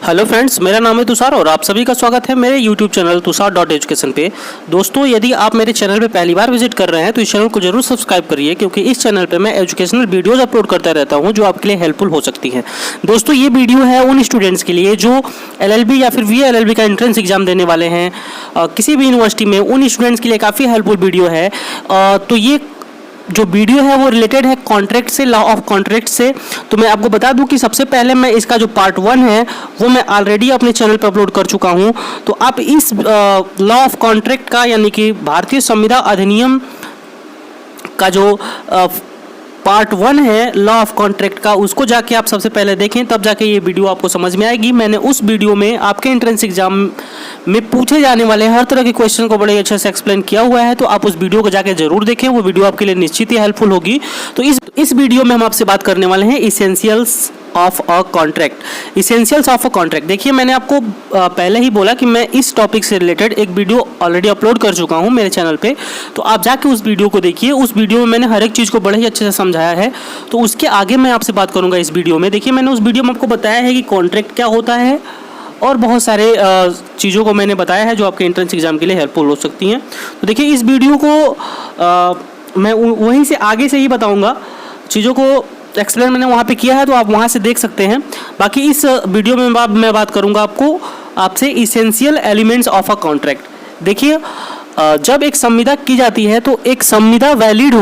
Hello friends, मेरा नाम है तुषार और आप सभी का स्वागत है मेरे यूट्यूब चैनल तुषार.education पे। दोस्तों, यदि आप मेरे चैनल पे पहली बार विजिट कर रहे हैं तो इस चैनल को जरूर सब्सक्राइब करिए, क्योंकि इस चैनल पे मैं एजुकेशनल वीडियोस अपलोड करता रहता हूं जो आपके लिए हेल्पफुल हो सकती हैं। दोस्तों, ये वीडियो है उन स्टूडेंट्स के लिए जो LLB या फिर VLLB का एंट्रेंस एग्जाम देने वाले हैं किसी भी यूनिवर्सिटी में। उन स्टूडेंट्स के लिए काफ़ी हेल्पफुल वीडियो है। तो ये जो वीडियो है वो रिलेटेड है कॉन्ट्रैक्ट से, लॉ ऑफ कॉन्ट्रैक्ट से। तो मैं आपको बता दूं कि सबसे पहले मैं इसका जो पार्ट 1 है वो मैं ऑलरेडी अपने चैनल पर अपलोड कर चुका हूं। तो आप इस लॉ ऑफ कॉन्ट्रैक्ट का यानी कि भारतीय संविदा अधिनियम का जो पार्ट 1 है लॉ ऑफ कॉन्ट्रैक्ट का, उसको जाके आप सबसे पहले देखें, तब जाके ये वीडियो आपको समझ में आएगी। मैंने उस वीडियो में आपके एंट्रेंस एग्जाम में पूछे जाने वाले हर तरह के क्वेश्चन को बड़े अच्छे से एक्सप्लेन किया हुआ है। तो आप उस वीडियो को जाके जरूर देखें, वो वीडियो आपके लिए निश्चित ही हेल्पफुल होगी। तो इस वीडियो में हम आपसे बात करने वाले हैं essentials of a contract. Essentials of a contract, देखिए मैंने आपको पहले ही बोला कि मैं इस टॉपिक से रिलेटेड एक वीडियो ऑलरेडी अपलोड कर चुका हूं मेरे चैनल पे। तो आप जाके उस वीडियो को देखिए। उस वीडियो में मैंने हर एक चीज़ को बड़े ही अच्छे से समझाया है। तो उसके आगे मैं आपसे बात करूंगा इस वीडियो में। देखिए, मैंने उस वीडियो में आपको बताया है कि कॉन्ट्रैक्ट क्या होता है और बहुत सारे चीज़ों को मैंने बताया है जो आपके एंट्रेंस एग्जाम के लिए हेल्पफुल हो सकती हैं। तो देखिए, इस वीडियो को मैं वहीं से आगे से ही बताऊँगा, चीज़ों को एक्सप्लेन मैंने वहाँ पे किया है, तो आप वहाँ से देख सकते हैं। बाकी इस वीडियो में मैं बात करूँगा आपसे essential elements of a contract. देखिए, जब एक संविदा की जाती है तो एक संविदा वैलिड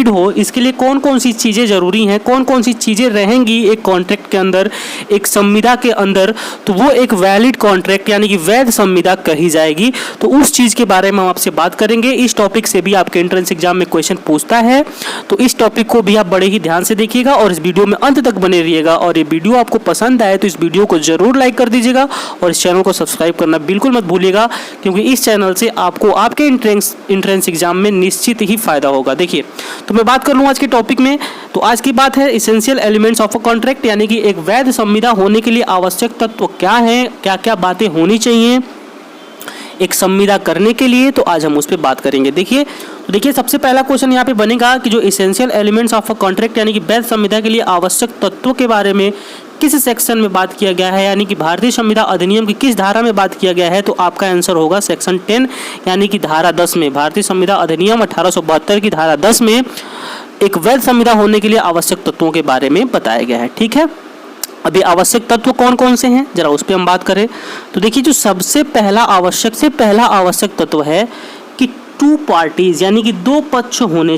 हो इसके लिए कौन कौन सी चीज़ें ज़रूरी हैं, कौन कौन सी चीज़ें रहेंगी एक कॉन्ट्रैक्ट के अंदर, एक संविदा के अंदर, तो वो एक वैलिड कॉन्ट्रैक्ट यानी कि वैध संविदा कही जाएगी। तो उस चीज़ के बारे में हम आपसे बात करेंगे। इस टॉपिक से भी आपके एंट्रेंस एग्जाम में क्वेश्चन पूछता है, तो इस टॉपिक को भी आप बड़े ही ध्यान से देखिएगा और इस वीडियो में अंत तक बने रहिएगा। और ये वीडियो आपको पसंद आए तो इस वीडियो को जरूर लाइक कर दीजिएगा और इस चैनल को सब्सक्राइब करना बिल्कुल मत भूलिएगा, क्योंकि इस चैनल से आपको आपके एंट्रेंस एग्जाम में निश्चित ही फायदा होगा। देखिए, तो मैं बात कर लूँ आज के टॉपिक में। तो आज की बात है essential elements of a contract, यानी कि एक वैध संविदा होने के लिए आवश्यक तत्व क्या है, क्या क्या बातें होनी चाहिए एक संविदा करने के लिए। तो आज हम उस पर बात करेंगे। देखिए, सबसे पहला क्वेश्चन यहाँ पे बनेगा कि जो essential elements of a contract यानी कि वैध संविदा के लिए आवश्यक तत्वों के बारे में किस सेक्शन में बात किया गया है, यानी कि भारतीय संविदा अधिनियम की किस धारा में बात किया गया है। तो आपका आंसर होगा सेक्शन 10 यानी कि धारा 10 में। भारतीय संविदा अधिनियम 1872 की धारा 10 में एक वैध संविदा होने के लिए आवश्यक तत्वों के बारे में बताया गया है। ठीक है, अभी आवश्यक तत्व कौन कौन से हैं जरा उस पर हम बात करें। तो देखिए, जो सबसे पहला आवश्यक तत्व है कि 2 पार्टीज यानी कि 2 पक्ष होने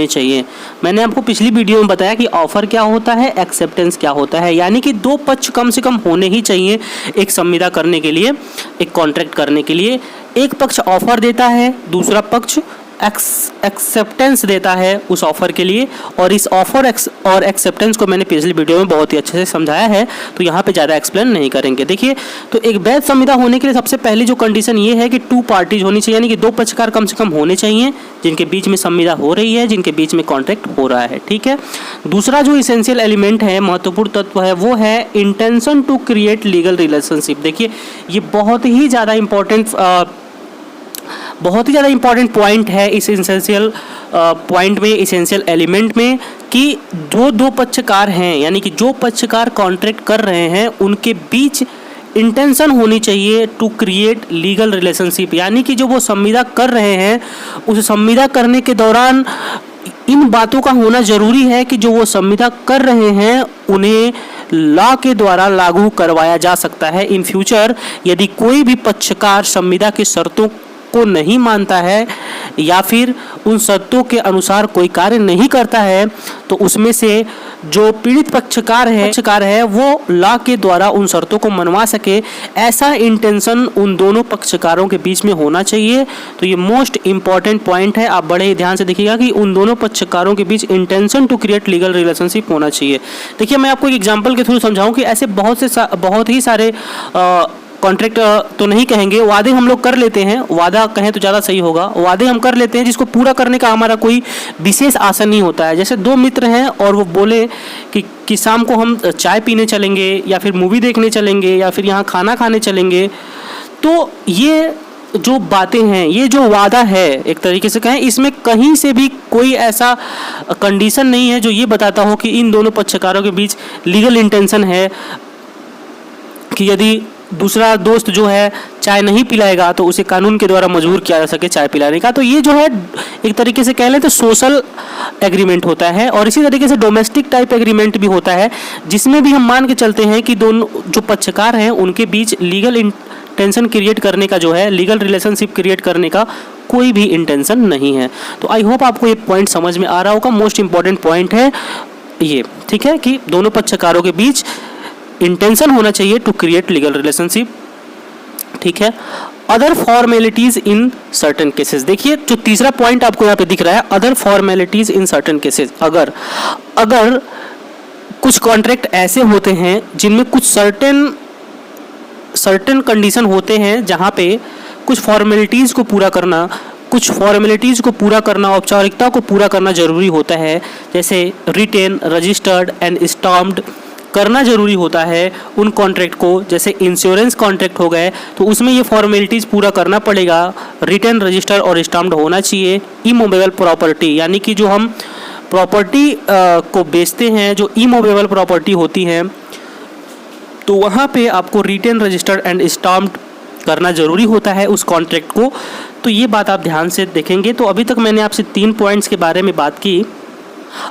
चाहिए। मैंने आपको पिछली वीडियो में बताया कि ऑफर क्या होता है, एक्सेप्टेंस क्या होता है, यानी कि 2 पक्ष कम से कम होने ही चाहिए एक संविदा करने के लिए, एक कॉन्ट्रैक्ट करने के लिए। एक पक्ष ऑफर देता है, दूसरा पक्ष एक्सेप्टेंस देता है उस ऑफर के लिए। और इस ऑफर और एक्सेप्टेंस को मैंने पिछली वीडियो में बहुत ही अच्छे से समझाया है, तो यहाँ पे ज़्यादा एक्सप्लेन नहीं करेंगे। देखिए, तो एक वैध संविदा होने के लिए सबसे पहली जो कंडीशन ये है कि 2 पार्टीज होनी चाहिए, यानी कि 2 पक्षकार कम से कम होने चाहिए जिनके बीच में संविदा हो रही है, जिनके बीच में कॉन्ट्रैक्ट हो रहा है। ठीक है, दूसरा जो इसेंशियल एलिमेंट है, महत्वपूर्ण तत्व है, वो है intention to create legal relationship. देखिए, ये बहुत ही ज़्यादा इंपॉर्टेंट पॉइंट है इस इसेंशियल पॉइंट में, इसेंशियल एलिमेंट में, कि जो 2 पक्षकार हैं यानी कि जो पक्षकार कॉन्ट्रैक्ट कर रहे हैं उनके बीच इंटेंशन होनी चाहिए टू क्रिएट लीगल रिलेशनशिप, यानी कि जो वो संविदा कर रहे हैं उस संविदा करने के दौरान इन बातों का होना जरूरी है कि जो वो संविदा कर रहे हैं उन्हें लॉ के द्वारा लागू करवाया जा सकता है इन फ्यूचर। यदि कोई भी पक्षकार संविदा की शर्तों को नहीं मानता है या फिर उन शर्तों के अनुसार कोई कार्य नहीं करता है, तो उसमें से जो पीड़ित पक्षकार है वो लॉ के द्वारा उन शर्तों को मनवा सके, ऐसा इंटेंशन उन दोनों पक्षकारों के बीच में होना चाहिए। तो ये मोस्ट इंपॉर्टेंट पॉइंट है, आप बड़े ही ध्यान से देखिएगा कि उन दोनों पक्षकारों के बीच intention to create legal relationship होना चाहिए। देखिए, मैं आपको एक एग्जाम्पल के थ्रू समझाऊं कि ऐसे बहुत ही सारे कॉन्ट्रैक्ट तो नहीं कहेंगे, वादे हम लोग कर लेते हैं, वादा कहें तो ज़्यादा सही होगा, वादे हम कर लेते हैं जिसको पूरा करने का हमारा कोई विशेष आशा नहीं होता है। जैसे 2 मित्र हैं और वो बोले कि शाम को हम चाय पीने चलेंगे या फिर मूवी देखने चलेंगे या फिर यहाँ खाना खाने चलेंगे। तो ये जो बातें हैं, ये जो वादा है एक तरीके से कहें, इसमें कहीं से भी कोई ऐसा कंडीशन नहीं है जो ये बताता हो कि इन दोनों पक्षकारों के बीच लीगल इंटेंशन है कि यदि दूसरा दोस्त जो है चाय नहीं पिलाएगा तो उसे कानून के द्वारा मजबूर किया जा सके चाय पिलाने का। तो ये जो है एक तरीके से कह लें तो सोशल एग्रीमेंट होता है। और इसी तरीके से डोमेस्टिक टाइप एग्रीमेंट भी होता है, जिसमें भी हम मान के चलते हैं कि दोनों जो पक्षकार हैं उनके बीच लीगल इंटेंशन क्रिएट करने का जो है, लीगल रिलेशनशिप क्रिएट करने का कोई भी इंटेंशन नहीं है। तो आई होप आपको ये पॉइंट समझ में आ रहा होगा। मोस्ट इंपॉर्टेंट पॉइंट है ये, ठीक है, कि दोनों पक्षकारों के बीच इंटेंशन होना चाहिए टू क्रिएट लीगल रिलेशनशिप, ठीक है। Other formalities in certain cases, देखिए जो तीसरा पॉइंट आपको यहाँ पे दिख रहा है, other formalities in certain cases. अगर कुछ कॉन्ट्रैक्ट ऐसे होते हैं जिनमें कुछ सर्टेन कंडीशन होते हैं, जहाँ पे कुछ फॉर्मेलिटीज को पूरा करना, औपचारिकता को पूरा करना जरूरी होता है, जैसे रिटेन, रजिस्टर्ड एंड स्टाम्प्ड करना जरूरी होता है उन कॉन्ट्रैक्ट को। जैसे इंश्योरेंस कॉन्ट्रैक्ट हो गए तो उसमें ये फॉर्मेलिटीज़ पूरा करना पड़ेगा, रिटर्न, रजिस्टर और स्टाम्प्ड होना चाहिए। इमूवेबल प्रॉपर्टी, यानी कि जो हम प्रॉपर्टी को बेचते हैं, जो इमूवेबल प्रॉपर्टी होती है, तो वहाँ पे आपको रिटर्न, रजिस्टर्ड एंड स्टाम्प्ड करना ज़रूरी होता है उस कॉन्ट्रैक्ट को। तो ये बात आप ध्यान से देखेंगे। तो अभी तक मैंने आपसे 3 पॉइंट्स के बारे में बात की।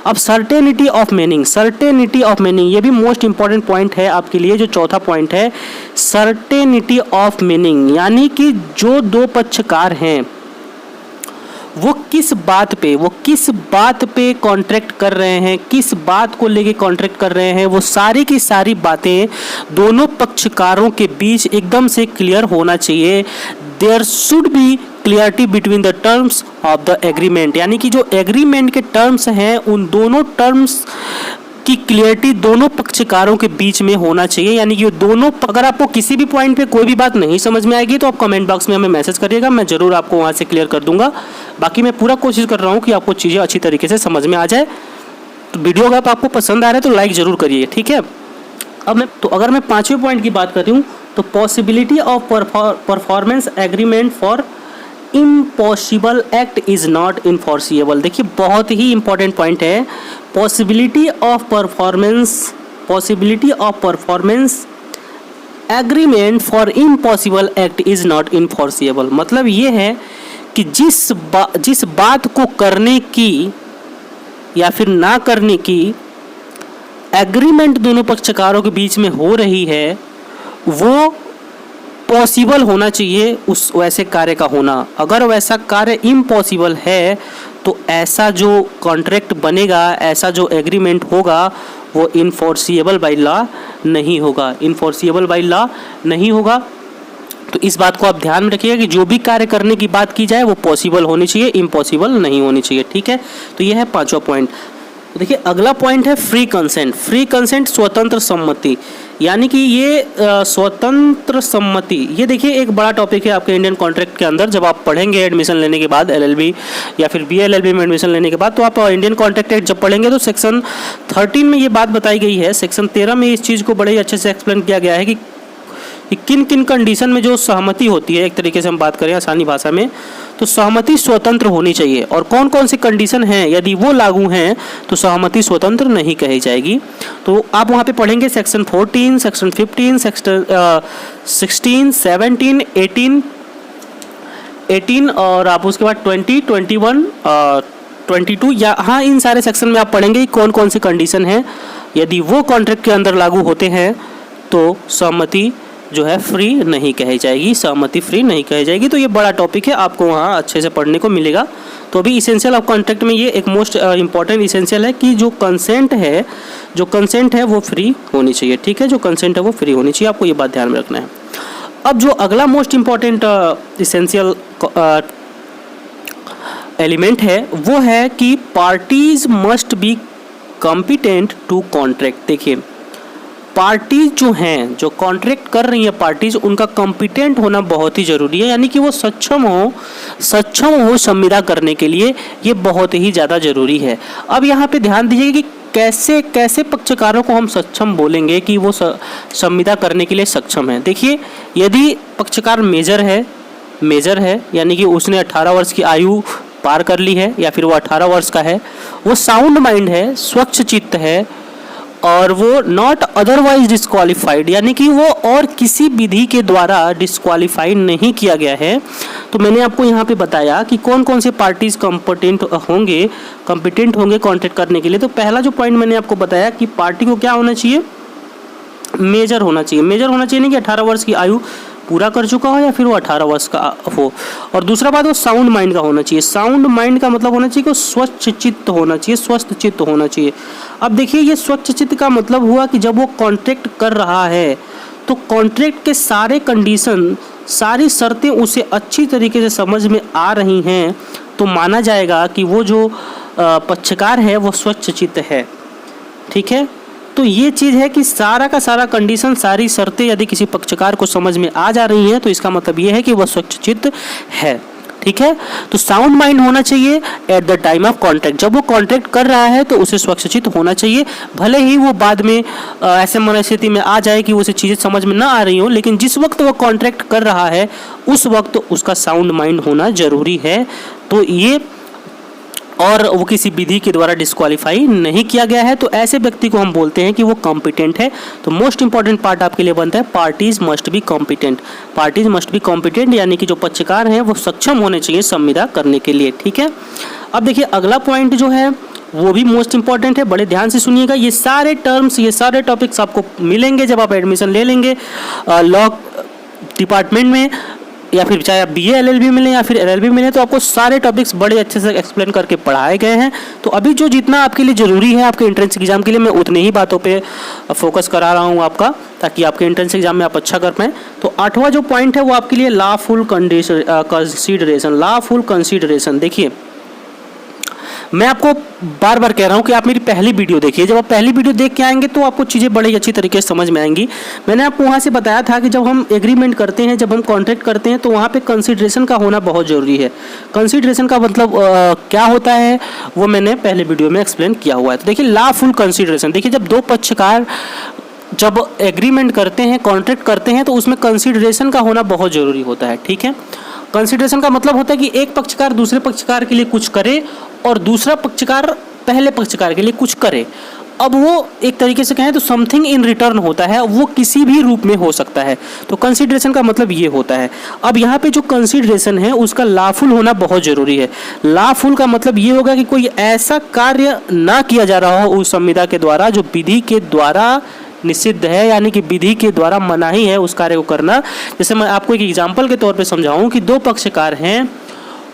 अब सर्टेनिटी ऑफ मीनिंग, ये भी मोस्ट इंपॉर्टेंट पॉइंट है आपके लिए। जो चौथा पॉइंट है सर्टेनिटी ऑफ मीनिंग, यानी कि जो दो पक्षकार हैं वो किस बात पे कॉन्ट्रैक्ट कर रहे हैं, किस बात को लेके कॉन्ट्रैक्ट कर रहे हैं, वो सारी की सारी बातें दोनों पक्षकारों के बीच एकदम से क्लियर होना चाहिए। There should be clarity between the terms of the agreement, यानी कि जो एग्रीमेंट के टर्म्स हैं उन दोनों टर्म्स की क्लियरिटी दोनों पक्षकारों के बीच में होना चाहिए। यानी कि दोनों, अगर आपको किसी भी पॉइंट पे कोई भी बात नहीं समझ में आएगी तो आप कमेंट बॉक्स में हमें मैसेज करिएगा, मैं ज़रूर आपको वहाँ से क्लियर कर दूंगा। बाकी मैं पूरा कोशिश कर रहा हूँ कि आपको चीज़ें अच्छी तरीके से समझ में आ जाए। तो वीडियो अगर आपको पसंद आ रहा है तो लाइक ज़रूर करिए, ठीक है। अगर मैं 5वें पॉइंट की बात कर रही हूँ तो possibility of performance agreement for impossible act is not enforceable. देखिए बहुत ही इंपॉर्टेंट पॉइंट है, possibility of performance agreement for impossible act is not enforceable. मतलब ये है कि जिस बात को करने की या फिर ना करने की एग्रीमेंट दोनों पक्षकारों के बीच में हो रही है, वो पॉसिबल होना चाहिए उस वैसे कार्य का होना। अगर वैसा कार्य इम्पॉसिबल है तो ऐसा जो कॉन्ट्रैक्ट बनेगा, ऐसा जो एग्रीमेंट होगा वो इनफोर्सिएबल बाय लॉ नहीं होगा। तो इस बात को आप ध्यान में रखिएगा कि जो भी कार्य करने की बात की जाए वो पॉसिबल होनी चाहिए, इम्पॉसिबल नहीं होनी चाहिए, ठीक है। तो ये है 5वां पॉइंट। देखिए अगला पॉइंट है फ्री कंसेंट, स्वतंत्र सम्मति। यानी कि ये स्वतंत्र सम्मति, ये देखिए एक बड़ा टॉपिक है आपके इंडियन कॉन्ट्रैक्ट के अंदर। जब आप पढ़ेंगे एडमिशन लेने के बाद LLB या फिर BLLB में एडमिशन लेने के बाद, तो आप इंडियन कॉन्ट्रैक्ट एक्ट जब पढ़ेंगे तो सेक्शन 13 में ये बात बताई गई है। सेक्शन 13 में इस चीज़ को बड़े ही अच्छे से एक्सप्लेन किया गया है कि किन किन कंडीशन में जो सहमति होती है, एक तरीके से हम बात करें आसानी भाषा में, तो सहमति स्वतंत्र होनी चाहिए। और कौन कौन सी कंडीशन हैं, यदि वो लागू हैं तो सहमति स्वतंत्र नहीं कही जाएगी। तो आप वहाँ पे पढ़ेंगे सेक्शन 14, सेक्शन 15, सेक्शन 16, 17, 18 और आप उसके बाद 20, 21, 22, या हाँ इन सारे सेक्शन में आप पढ़ेंगे कौन कौन सी कंडीशन है, यदि वो कॉन्ट्रैक्ट के अंदर लागू होते हैं तो सहमति जो है फ्री नहीं कही जाएगी, तो ये बड़ा टॉपिक है, आपको वहाँ अच्छे से पढ़ने को मिलेगा। तो अभी इसेंशियल ऑफ कॉन्ट्रैक्ट में ये एक मोस्ट इंपॉर्टेंट इसेंशियल है कि जो कंसेंट है वो फ्री होनी चाहिए, ठीक है। जो कंसेंट है वो फ्री होनी चाहिए, आपको ये बात ध्यान में रखना है। अब जो अगला मोस्ट इंपॉर्टेंट इसेंशियल एलिमेंट है वो है कि parties must be competent to contract. देखिए पार्टीज जो हैं, जो कॉन्ट्रैक्ट कर रही है पार्टीज, उनका कॉम्पिटेंट होना बहुत ही ज़रूरी है। यानी कि वो सक्षम हो संविदा करने के लिए, ये बहुत ही ज़्यादा ज़रूरी है। अब यहाँ पे ध्यान दीजिए कि कैसे पक्षकारों को हम सक्षम बोलेंगे कि वो संविदा करने के लिए सक्षम है। देखिए यदि पक्षकार मेजर है यानी कि उसने 18 वर्ष की आयु पार कर ली है या फिर वो 18 वर्ष का है, वो साउंड माइंड है, स्वच्छ चित्त है और वो नॉट अदरवाइज डिस्क्वालीफाइड, यानी कि वो और किसी विधि के द्वारा डिस्क्वालीफाइड नहीं किया गया है। तो मैंने आपको यहाँ पे बताया कि कौन कौन से पार्टीज कॉम्पिटेंट होंगे कॉन्ट्रैक्ट करने के लिए। तो पहला जो पॉइंट मैंने आपको बताया कि पार्टी को क्या होना चाहिए, मेजर होना चाहिए। मेजर होना चाहिए नहीं कि 18 वर्ष की आयु पूरा कर चुका हो या फिर वो 18 वर्ष का हो। और दूसरा बात, वो साउंड माइंड का होना चाहिए। साउंड माइंड का मतलब होना चाहिए कि वो स्वच्छ चित्त होना चाहिए, स्वस्थ चित्त होना चाहिए। अब देखिए, ये स्वच्छ चित्त का मतलब हुआ कि जब वो कॉन्ट्रैक्ट कर रहा है तो कॉन्ट्रैक्ट के सारे कंडीशन, सारी शर्तें उसे अच्छी तरीके से समझ में आ रही हैं, तो माना जाएगा कि वो जो पक्षकार है वो स्वच्छ चित्त है। ठीक है, तो ये चीज़ है कि सारा का सारा कंडीशन, सारी शर्तें यदि किसी पक्षकार को समझ में आ जा रही हैं तो इसका मतलब ये है कि वह स्वच्छ चित्त है। ठीक है, तो साउंड माइंड होना चाहिए at the time of contract. जब वो कॉन्ट्रैक्ट कर रहा है तो उसे स्वच्छ चित्त होना चाहिए, भले ही वो बाद में ऐसे मनस्थिति में आ जाए कि उसे चीज़ें समझ में ना आ रही हो, लेकिन जिस वक्त वो कॉन्ट्रैक्ट कर रहा है उस वक्त उसका साउंड माइंड होना जरूरी है। तो ये, और वो किसी विधि के द्वारा डिस्क्वालीफाई नहीं किया गया है, तो ऐसे व्यक्ति को हम बोलते हैं कि वो कॉम्पिटेंट है। तो मोस्ट इंपॉर्टेंट पार्ट आपके लिए बनता है parties must be competent. Parties must be competent यानी कि जो पक्षकार हैं वो सक्षम होने चाहिए संविदा करने के लिए। ठीक है, अब देखिए अगला पॉइंट जो है वो भी मोस्ट इंपॉर्टेंट है, बड़े ध्यान से सुनिएगा। ये सारे टर्म्स, ये सारे टॉपिक्स आपको मिलेंगे जब आप एडमिशन ले लेंगे लॉ डिपार्टमेंट में, या फिर चाहे आप BA LLB मिले या फिर LLB मिले, तो आपको सारे टॉपिक्स बड़े अच्छे से एक्सप्लेन करके पढ़ाए गए हैं। तो अभी जो जितना आपके लिए ज़रूरी है आपके एंट्रेंस एग्जाम के लिए, मैं उतने ही बातों पे फोकस करा रहा हूँ आपका, ताकि आपके एंट्रेंस एग्जाम में आप अच्छा कर पाएँ। तो 8वां जो पॉइंट है वो आपके लिए लॉफुल कंसीडरेशन। लॉफुल कंसीडरेशन, देखिए मैं आपको बार बार कह रहा हूँ कि आप मेरी पहली वीडियो देखिए। जब आप पहली वीडियो देख के आएंगे तो आपको चीज़ें बड़ी अच्छी तरीके से समझ में आएंगी। मैंने आपको वहाँ से बताया था कि जब हम एग्रीमेंट करते हैं, जब हम कॉन्ट्रैक्ट करते हैं, तो वहाँ पे कंसीडरेशन का होना बहुत ज़रूरी है। कंसीडरेशन का मतलब क्या होता है वो मैंने पहले वीडियो में एक्सप्लेन किया हुआ है। तो देखिए लॉफुल कंसीडरेशन, देखिए जब दो पक्षकार जब एग्रीमेंट करते हैं, कॉन्ट्रैक्ट करते हैं, तो उसमें कंसीडरेशन का होना बहुत ज़रूरी होता है। ठीक है, कंसीडरेशन का मतलब होता है कि एक पक्षकार दूसरे पक्षकार के लिए कुछ करे और दूसरा पक्षकार पहले पक्षकार के लिए कुछ करे। अब वो एक तरीके से कहें तो समथिंग इन रिटर्न होता है, वो किसी भी रूप में हो सकता है। तो कंसीडरेशन का मतलब ये होता है। अब यहाँ पे जो कंसीडरेशन है उसका लॉफुल होना बहुत ज़रूरी है। लॉफुल का मतलब ये होगा कि कोई ऐसा कार्य ना किया जा रहा हो उस संविदा के द्वारा जो विधि के द्वारा निषिद्ध है, यानी कि विधि के द्वारा मनाही है उस कार्य को करना। जैसे मैं आपको एक एग्जांपल के तौर पे समझाऊं कि दो पक्षकार हैं,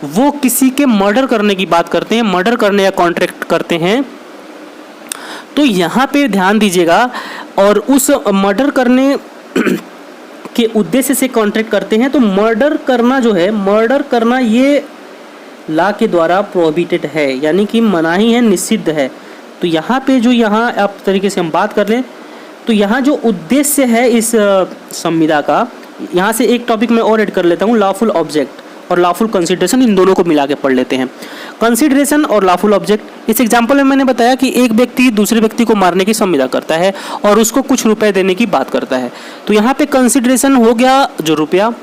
वो किसी के मर्डर करने की बात करते हैं, मर्डर करने या कॉन्ट्रैक्ट करते हैं। तो यहाँ पे ध्यान दीजिएगा, और उस मर्डर करने के उद्देश्य से कॉन्ट्रैक्ट करते हैं। तो मर्डर करना जो है, मर्डर करना ये लॉ के द्वारा प्रोहिबिटेड है, यानी कि मनाही है, निषिद्ध है। तो यहाँ पे जो यहाँ आप तरीके से हम बात कर लें तो यहाँ जो उद्देश्य है इस संविदा का, यहाँ से एक टॉपिक मैं और ऐड कर लेता हूँ, लॉफुल ऑब्जेक्ट और लॉफुल कंसीडरेशन, इन दोनों को मिला के पढ़ लेते हैं। कंसीडरेशन और लॉफुल ऑब्जेक्ट, इस एग्जांपल में मैंने बताया कि एक व्यक्ति दूसरे व्यक्ति को मारने की संविदा करता है और उसको कुछ रुपए देने की बात करता है। तो यहाँ पे कंसीडरेशन हो गया जो रुपया,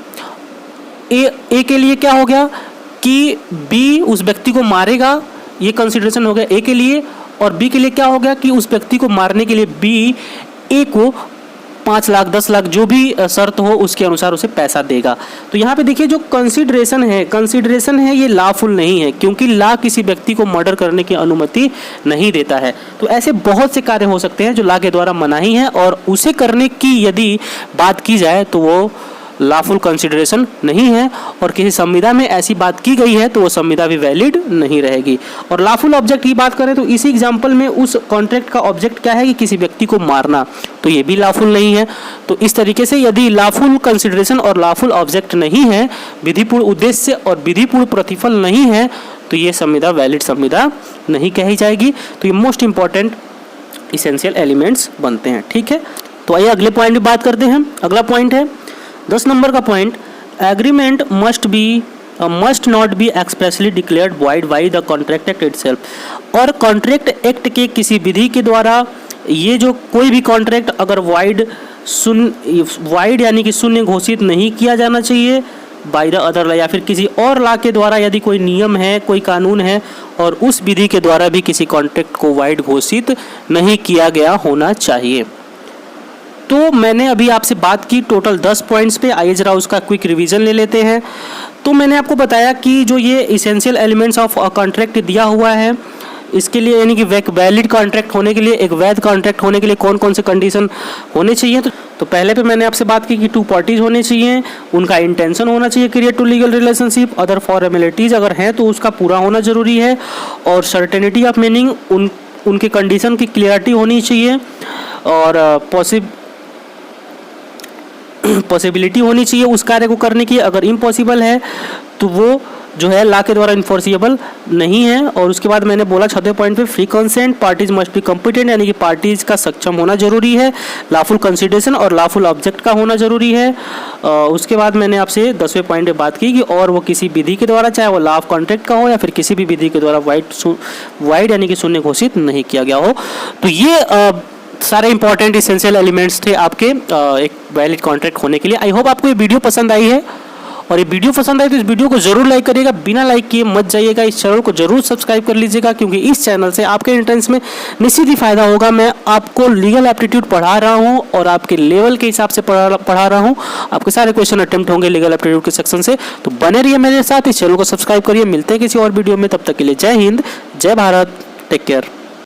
ए के लिए क्या हो गया कि बी उस व्यक्ति को मारेगा, ये कंसीडरेशन हो गया ए के लिए। और बी के लिए क्या हो गया कि उस व्यक्ति को मारने के लिए बी ए को 5 लाख 10 लाख जो भी शर्त हो उसके अनुसार उसे पैसा देगा। तो यहाँ पे देखिए जो कंसीडरेशन है ये लॉफुल नहीं है, क्योंकि लॉ किसी व्यक्ति को मर्डर करने की अनुमति नहीं देता है। तो ऐसे बहुत से कार्य हो सकते हैं जो लॉ के द्वारा मनाही है, और उसे करने की यदि बात की जाए तो वो लॉफुल कंसीडरेशन नहीं है, और किसी संविदा में ऐसी बात की गई है तो वो संविदा भी वैलिड नहीं रहेगी। और लॉफुल ऑब्जेक्ट की बात करें तो इसी एग्जांपल में उस कॉन्ट्रैक्ट का ऑब्जेक्ट क्या है कि किसी व्यक्ति को मारना, तो ये भी लॉफुल नहीं है। तो इस तरीके से यदि लॉफुल कंसीडरेशन और लॉफुल ऑब्जेक्ट नहीं है, विधिपूर्ण उद्देश्य और विधिपूर्ण प्रतिफल नहीं है, तो ये संविदा वैलिड संविदा नहीं कही जाएगी। तो ये मोस्ट इंपॉर्टेंट इसेंशियल एलिमेंट्स बनते हैं। ठीक है, तो आइए अगले पॉइंट की बात करते हैं। अगला पॉइंट है 10 नंबर का point, agreement must not be expressly declared void by the contract act itself. और कॉन्ट्रैक्ट एक्ट के किसी विधि के द्वारा ये जो कोई भी कॉन्ट्रैक्ट अगर वाइड यानी कि शून्य घोषित नहीं किया जाना चाहिए, बाय द अदर लॉ या फिर किसी और लॉ के द्वारा यदि कोई नियम है, कोई कानून है और उस विधि के द्वारा भी किसी कॉन्ट्रैक्ट को वाइड घोषित नहीं किया गया होना चाहिए। तो मैंने अभी आपसे बात की टोटल 10 पॉइंट्स पे, आइए जरा उसका क्विक रिवीजन ले लेते हैं। तो मैंने आपको बताया कि जो ये essential elements of a contract दिया हुआ है, इसके लिए यानी कि वैलिड कॉन्ट्रैक्ट होने के लिए, एक वैध कॉन्ट्रैक्ट होने के लिए कौन कौन से कंडीशन होने चाहिए। तो पहले पे मैंने आपसे बात की कि 2 पार्टीज होने चाहिए, उनका इंटेंशन होना चाहिए create to legal relationship, other formalities अगर हैं तो उसका पूरा होना जरूरी है, और सर्टेनिटी ऑफ मीनिंग, उनके कंडीशन की क्लियरिटी होनी चाहिए, और पॉसिबिलिटी होनी चाहिए उस कार्य को करने की। अगर इम्पॉसिबल है तो वो जो है लॉ के द्वारा इन्फोर्सिबल नहीं है। और उसके बाद मैंने बोला 6वें पॉइंट पे free consent, parties must be competent, यानी कि पार्टीज का सक्षम होना जरूरी है, लॉफुल कंसिडरेशन और लॉफुल ऑब्जेक्ट का होना जरूरी है। उसके बाद मैंने आपसे 10वें पॉइंट पे बात की कि और वो किसी विधि के द्वारा, चाहे वो लॉ ऑफ कॉन्ट्रैक्ट का हो या फिर किसी भी विधि के द्वारा वाइड यानी कि शून्य घोषित नहीं किया गया हो। तो ये सारे इंपॉर्टेंट इसेंशियल एलिमेंट्स थे आपके एक वैलिड कॉन्ट्रैक्ट होने के लिए। आई होप आपको ये वीडियो पसंद आई है, और ये वीडियो पसंद आई तो इस वीडियो को जरूर लाइक करिएगा, बिना लाइक किए मत जाइएगा। इस चैनल को जरूर सब्सक्राइब कर लीजिएगा, क्योंकि इस चैनल से आपके एंट्रेंस में निश्चित ही फायदा होगा। मैं आपको लीगल एप्टीट्यूड पढ़ा रहा हूँ और आपके लेवल के हिसाब से पढ़ा रहा हूँ। आपके सारे क्वेश्चन अटेम्प्ट होंगे लीगल एप्टीट्यूड के सेक्शन से, तो बने रहिए मेरे साथ, इस चैनल को सब्सक्राइब करिए। मिलते हैं किसी और वीडियो में, तब तक के लिए जय हिंद, जय भारत, टेक केयर।